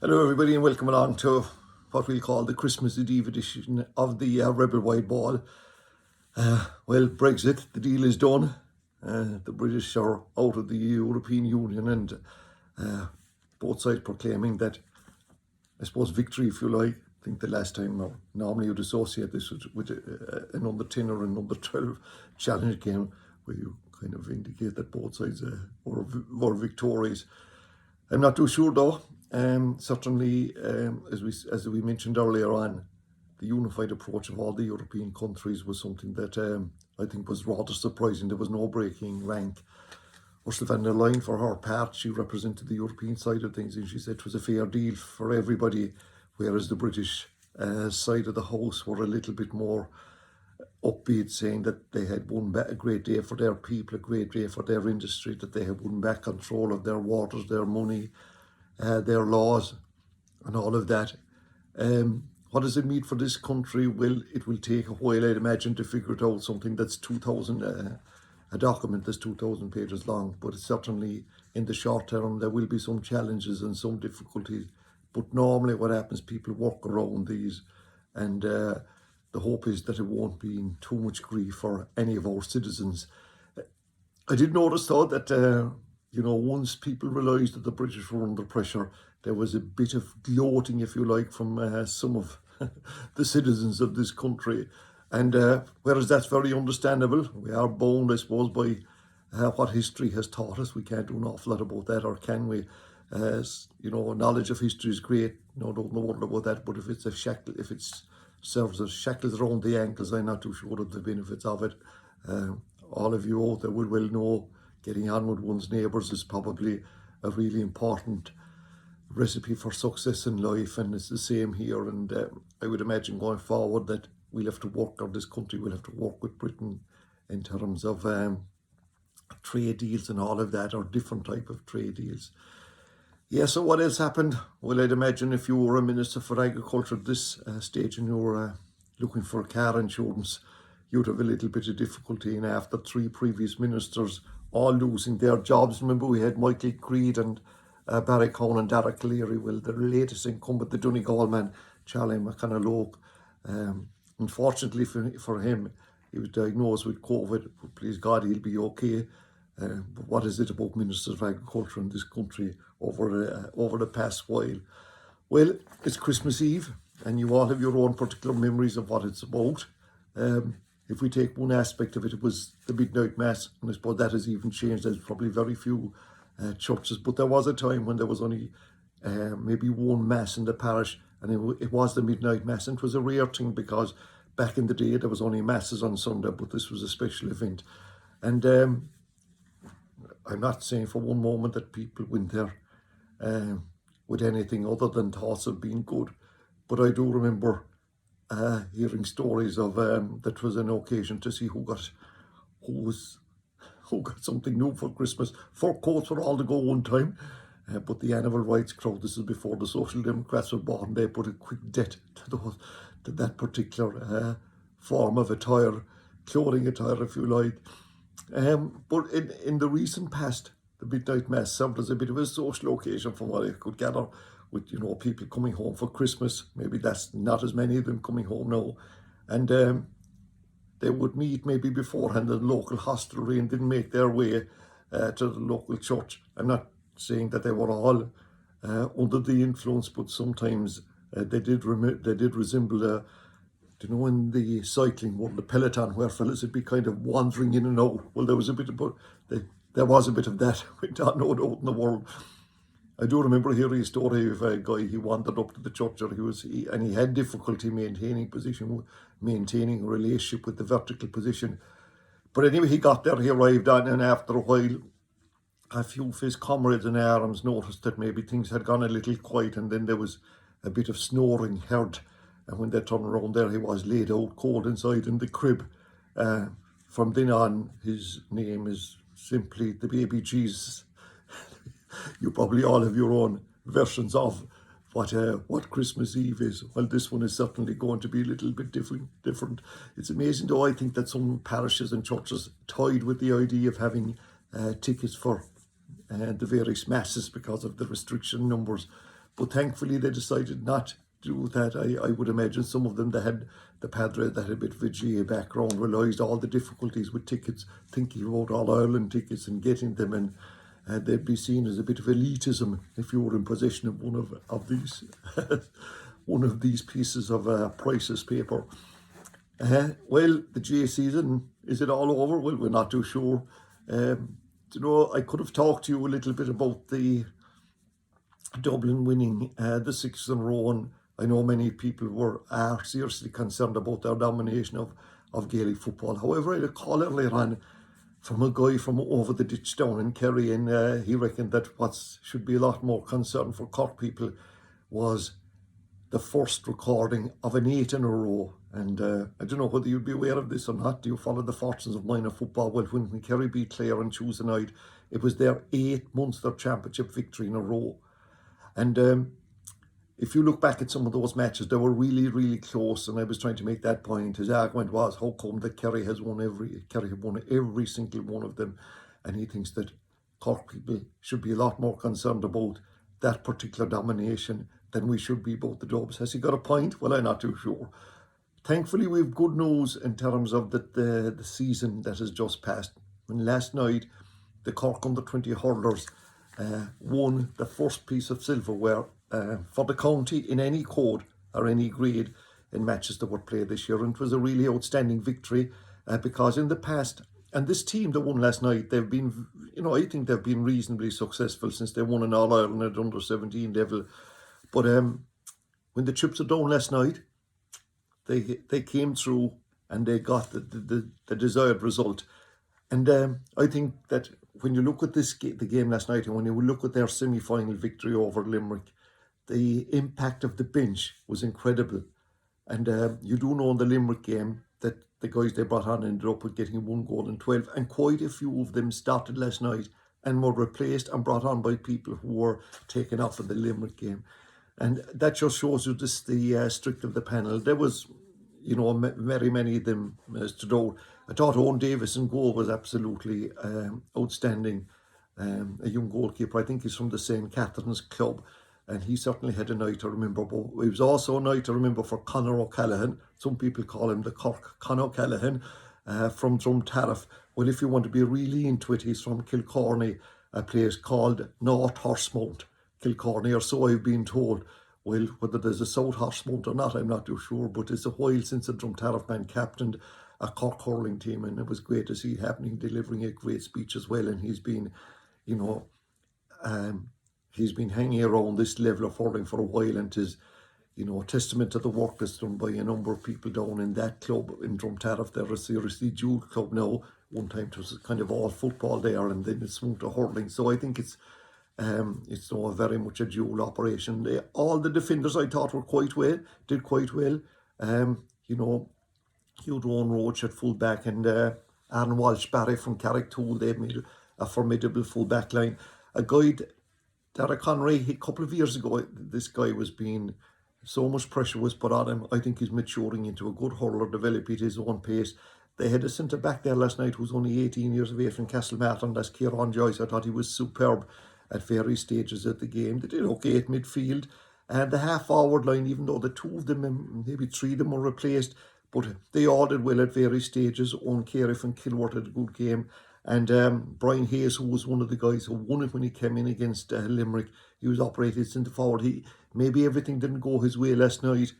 Hello, everybody, and welcome along to what we call the Christmas Eve edition of the Rebel Wide Ball. Well, Brexit, the deal is done. The British are out of the European Union, and both sides proclaiming that, I suppose, victory, if you like. I think the last time, normally you'd associate this with an under 10 or an under 12 challenge game, where you kind of indicate that both sides were victorious. I'm not too sure though. Certainly, as we mentioned earlier on, the unified approach of all the European countries was something that I think was rather surprising. There was no breaking rank. Ursula von der Leyen, for her part, she represented the European side of things, and she said it was a fair deal for everybody, whereas the British side of the house were a little bit more upbeat, saying that they had won back a great day for their people, a great day for their industry, that they had won back control of their waters, their money, their laws, and all of that. What does it mean for this country? Well, it will take a while, I'd imagine, to figure it out. Something that's a document that's 2,000 pages long, but certainly in the short term there will be some challenges and some difficulties. But normally what happens, people work around these, and the hope is that it won't be in too much grief for any of our citizens. I did notice though that once people realised that the British were under pressure, there was a bit of gloating, if you like, from some of the citizens of this country. And whereas that's very understandable, we are bound, I suppose, by what history has taught us. We can't do an awful lot about that, or can we? Knowledge of history is great, no wonder about that. But if it's a shackle, if it serves as shackles around the ankles, I'm not too sure of the benefits of it. All of you out there will well know getting on with one's neighbours is probably a really important recipe for success in life, and it's the same here. And I would imagine going forward that we'll have to work, or this country will have to work with Britain in terms of trade deals and all of that, or different type of trade deals. Yeah, so what else happened? Well, I'd imagine if you were a Minister for Agriculture at this stage and you were looking for car insurance, you'd have a little bit of difficulty. And after three previous ministers all losing their jobs, remember we had Michael Creed and Barry Cowan and Dara Cleary. Well, the latest incumbent, the Donegal man, Charlie McConnell, unfortunately for him, he was diagnosed with COVID. But please God, he'll be okay. But what is it about Ministers of Agriculture in this country over the past while? Well, it's Christmas Eve, and you all have your own particular memories of what it's about. If we take one aspect of it, it was the midnight mass, and I suppose that has even changed. There's probably very few churches, but there was a time when there was only maybe one mass in the parish, and it was the midnight mass, and it was a rare thing because back in the day there was only masses on Sunday, but this was a special event. And I'm not saying for one moment that people went there with anything other than thoughts of being good, but I do remember hearing stories of that was an occasion to see who got something new for Christmas. Fur coats were all to go one time, but the animal rights crowd, this is before the Social Democrats were born, they put a quick debt to that particular form of attire, clothing attire, if you like. But in the recent past, the midnight mass served as a bit of a social occasion, from what I could gather, with people coming home for Christmas. Maybe that's not as many of them coming home now, and they would meet maybe beforehand in the local hostelry and then make their way to the local church. I'm not saying that they were all under the influence, but sometimes they did resemble in the cycling world, the peloton, where fellas would be kind of wandering in and out. Well, there was a bit of that went on, no doubt, in the world. I do remember hearing a story of a guy. He wandered up to the church, and he had difficulty maintaining a relationship with the vertical position. But anyway, he got there, he arrived on, and after a while, a few of his comrades in arms noticed that maybe things had gone a little quiet, and then there was a bit of snoring heard. And when they turned around, there he was, laid out cold inside in the crib. From then on, his name is simply the baby Jesus. You probably all have your own versions of what Christmas Eve is. Well, this one is certainly going to be a little bit different. It's amazing, though, I think that some parishes and churches toyed with the idea of having tickets for the various masses because of the restriction numbers. But thankfully they decided not to do that. I would imagine some of them, they had the Padre that had a bit of a GA background, realised all the difficulties with tickets, thinking about All Ireland tickets and getting them, and they'd be seen as a bit of elitism if you were in possession of one of these one of these pieces of priceless paper. Well, the GA season, is it all over? Well, we're not too sure. I could have talked to you a little bit about the Dublin winning the sixth in a row, and I know many people are seriously concerned about their domination of Gaelic football. However, I had a call earlier on from a guy from over the ditch down in Kerry, and he reckoned that what should be a lot more concern for Cork people was the first recording of an 8 in a row. And I don't know whether you'd be aware of this or not. Do you follow the fortunes of minor football? Well, when Kerry beat Clare on Tuesday night, it was their 8th Munster Championship victory in a row. And if you look back at some of those matches, they were really, really close. And I was trying to make that point. His argument was, how come that Kerry have won every single one of them? And he thinks that Cork people should be a lot more concerned about that particular domination than we should be about the Dubs. Has he got a point? Well, I'm not too sure. Thankfully, we have good news in terms of the season that has just passed. And last night, the Cork under-20 hurlers won the first piece of silverware for the county in any code or any grade in matches that were played this year. And it was a really outstanding victory because in the past, and this team that won last night, they've been, I think they've been reasonably successful since they won an All-Ireland at under-17 level. But when the chips are down last night, they came through and they got the desired result. And I think that when you look at the game last night, and when you look at their semi-final victory over Limerick, the impact of the bench was incredible. And you do know in the Limerick game that the guys they brought on ended up with getting 1 goal and 12, and quite a few of them started last night and were replaced and brought on by people who were taken off in the Limerick game. And that just shows you just the strength of the panel. There was, very many of them stood out. I thought Owen Davis in goal was absolutely outstanding. A young goalkeeper, I think he's from the St. Catherine's Club, and he certainly had a night to remember. But it was also a night to remember for Conor O'Callaghan. Some people call him the Cork Conor O'Callaghan from Drumtariff. Well, if you want to be really into it, he's from Kilcorny, a place called North Horsemount, Kilcorny, or so I've been told. Well, whether there's a South Horsemount or not, I'm not too sure, but it's a while since a Drumtariff man captained a Cork hurling team, and it was great to see it happening, delivering a great speech as well. And he's been, he's been hanging around this level of hurling for a while, and is, a testament to the work that's done by a number of people down in that club in Drumtariff. They're a seriously dual club now. One time it was kind of all football there, and then it swung to hurling. So I think it's now very much a dual operation. All the defenders I thought did quite well. Hugh Owen Roach at full back, and Aaron Walsh-Barry from Carricktool, they made a formidable full back line. A guy, Derek Conray, a couple of years ago, this guy was being, so much pressure was put on him. I think he's maturing into a good hurler, developing at his own pace. They had a centre back there last night who's only 18 years of age from Castlemartin. That's Kieran Joyce. I thought he was superb at various stages of the game. They did okay at midfield. And the half-forward line, even though the 2 of them, maybe 3 of them were replaced, but they all did well at various stages. Owen Carey from Kilworth had a good game. And Brian Hayes, who was one of the guys who won it when he came in against Limerick, he was operated centre forward. Maybe everything didn't go his way last night,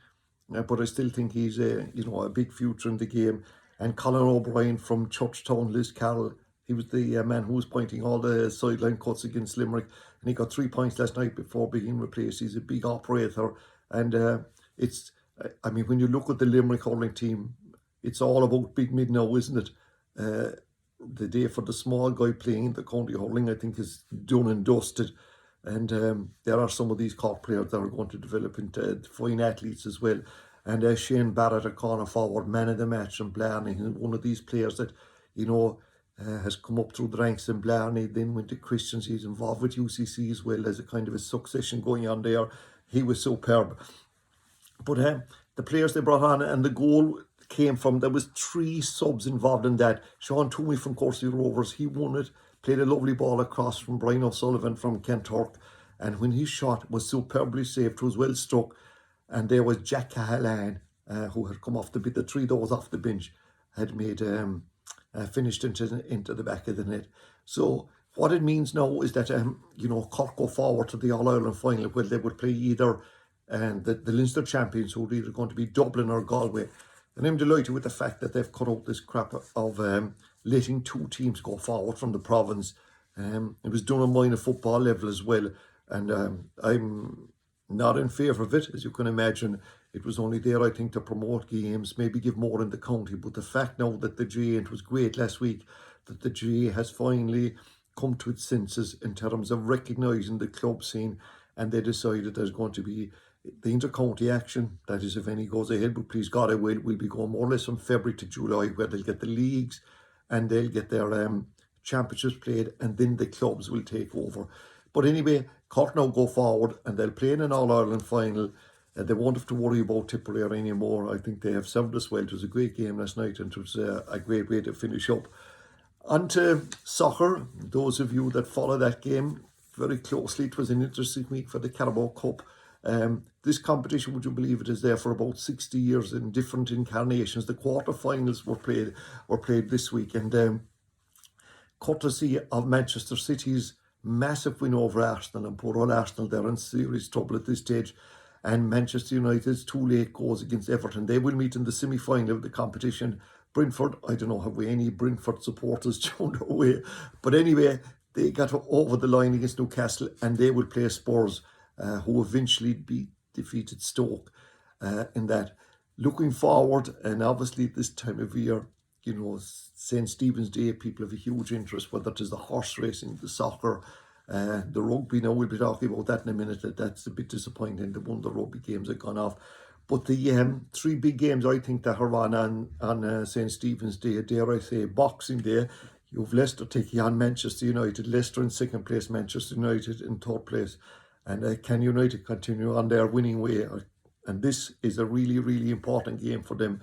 but I still think he's a big future in the game. And Colin O'Brien from Churchtown, Liscarroll, he was the man who was pointing all the sideline cuts against Limerick, and he got 3 points last night before being replaced. He's a big operator, and when you look at the Limerick hurling team, it's all about big mid now, isn't it? The day for the small guy playing the county hurling, I think, is done and dusted. And there are some of these Cork players that are going to develop into fine athletes as well. And Shane Barrett, a corner forward, man of the match in Blarney, one of these players that, has come up through the ranks in Blarney, then went to Christians. He's involved with UCC as well. There's a kind of a succession going on there. He was superb. But the players they brought on, and the goal came from, there was 3 subs involved in that. Sean Toomey from Corsi Rovers, he won it, played a lovely ball across from Brian O'Sullivan from Kenturk. and when his shot was superbly saved, it was well struck, and there was Jack Cahalan, who had come off the bit, the three doors off the bench, had made finished into the back of the net. So what it means now is that Cork go forward to the All-Ireland final, where they would play either the Leinster champions, who are either going to be Dublin or Galway. And I'm delighted with the fact that they've cut out this crap of letting two teams go forward from the province. It was done on minor football level as well, and I'm not in favour of it, as you can imagine. It was only there, I think, to promote games, maybe give more in the county. But the fact now that the GAA, and it was great last week, that the GAA has finally come to its senses in terms of recognising the club scene, and they decided there's going to be the inter-county action, that is if any goes ahead, but please God, will be going more or less from February to July, where they'll get the leagues and they'll get their championships played, and then the clubs will take over. But anyway, Cork now go forward and they'll play in an All-Ireland final. They won't have to worry about Tipperary anymore. I think they have served us well. It was a great game last night, and it was a great way to finish up. On to soccer. Those of you that follow that game very closely, it was an interesting week for the Carabao Cup. This competition, would you believe it, is there for about 60 years in different incarnations. The quarterfinals were played this week, and courtesy of Manchester City's massive win over Arsenal, and poor old Arsenal, they're in serious trouble at this stage, and Manchester United's two late goals against Everton. They will meet in the semi-final of the competition. Brentford, I don't know, have we any Brentford supporters down their way? But anyway, they got over the line against Newcastle, and they will play Spurs, who eventually defeated Stoke in that. Looking forward, and obviously at this time of year, St. Stephen's Day, people have a huge interest, whether it is the horse racing, the soccer, the rugby. Now we'll be talking about that in a minute. That's a bit disappointing that one of the rugby games have gone off. But the three big games I think that are on St. Stephen's Day, dare I say, Boxing Day, you've Leicester taking on Manchester United. Leicester in second place, Manchester United in third place. And can United continue on their winning way? And this is a really, really important game for them.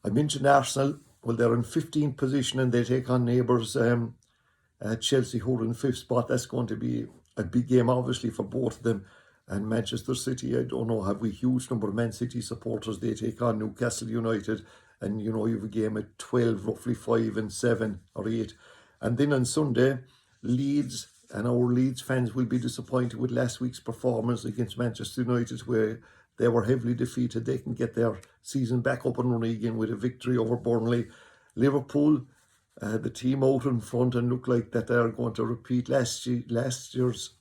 I mentioned Arsenal. Well, they're in 15th position, and they take on neighbours Chelsea, who are in 5th spot. That's going to be a big game, obviously, for both of them. And Manchester City, I don't know, have we a huge number of Man City supporters. They take on Newcastle United, and you have a game at 12, roughly 5 and 7 or 8. And then on Sunday, Leeds, and our Leeds fans will be disappointed with last week's performance against Manchester United, where they were heavily defeated. They can get their season back up and running again with a victory over Burnley. Liverpool, the team out in front, and look like that they're going to repeat last year's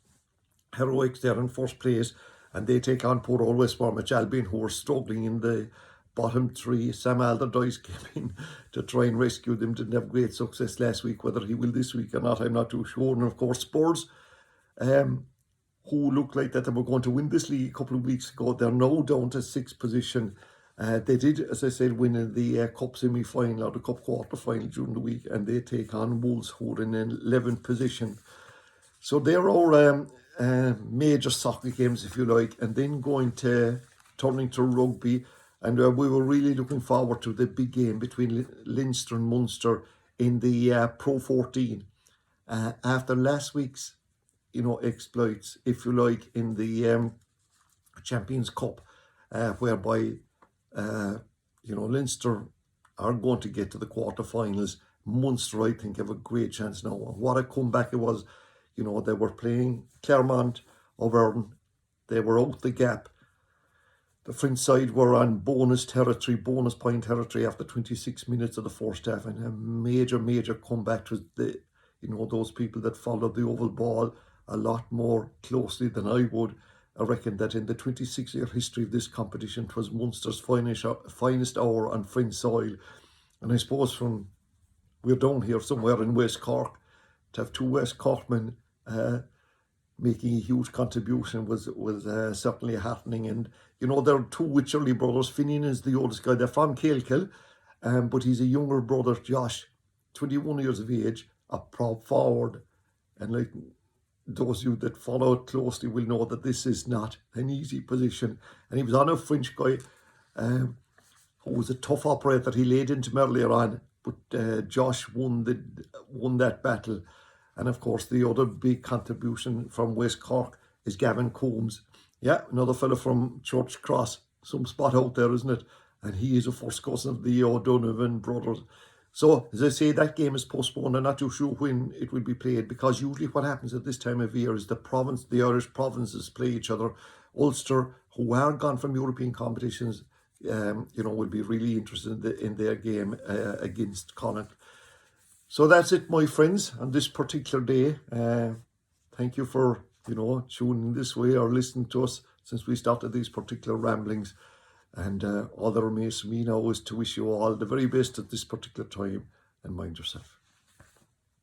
heroics. They're in first place, and they take on poor old West Bromwich Albion, who are struggling in the bottom three. Sam Allardyce came in to try and rescue them. Didn't have great success last week. Whether he will this week or not, I'm not too sure. And of course, Spurs, who looked like that they were going to win this league a couple of weeks ago, they're now down to 6th position. They did, as I said, win in the Cup semi-final or the Cup quarter-final during the week, and they take on Wolves, who are in 11th position. So they're all major soccer games, if you like, and then turning to rugby. And we were really looking forward to the big game between Leinster and Munster in the Pro 14. After last week's, exploits, if you like, in the Champions Cup, whereby, Leinster are going to get to the quarterfinals. Munster, I think, have a great chance now. What a comeback it was. They were playing Clermont of Erin. They were out the gap. The French side were on bonus point territory after 26 minutes of the first half, and a major, major comeback to those people that followed the oval ball a lot more closely than I would. I reckon that in the 26-year history of this competition, it was Munster's finest hour on French soil. And I suppose we're down here somewhere in West Cork, to have two West Corkmen making a huge contribution was certainly happening. And there are two Wycherley brothers. Finian is the oldest guy. They're from Kilkill, but he's a younger brother, Josh, 21 years of age, a prop forward. And like those of you that follow it closely will know that this is not an easy position. And he was on a French guy who was a tough operator. He laid into him earlier on, but Josh won that battle. And of course, the other big contribution from West Cork is Gavin Combs. Yeah, another fella from Church Cross, some spot out there, isn't it? And he is a first cousin of the O'Donovan brothers. So, as I say, that game is postponed. I'm not too sure when it will be played, because usually what happens at this time of year is the Irish provinces play each other. Ulster, who are gone from European competitions, will be really interested in their game against Connacht. So that's it, my friends, on this particular day. Thank you for, tuning this way or listening to us since we started these particular ramblings. And all that remains for me now is to wish you all the very best at this particular time, and mind yourself.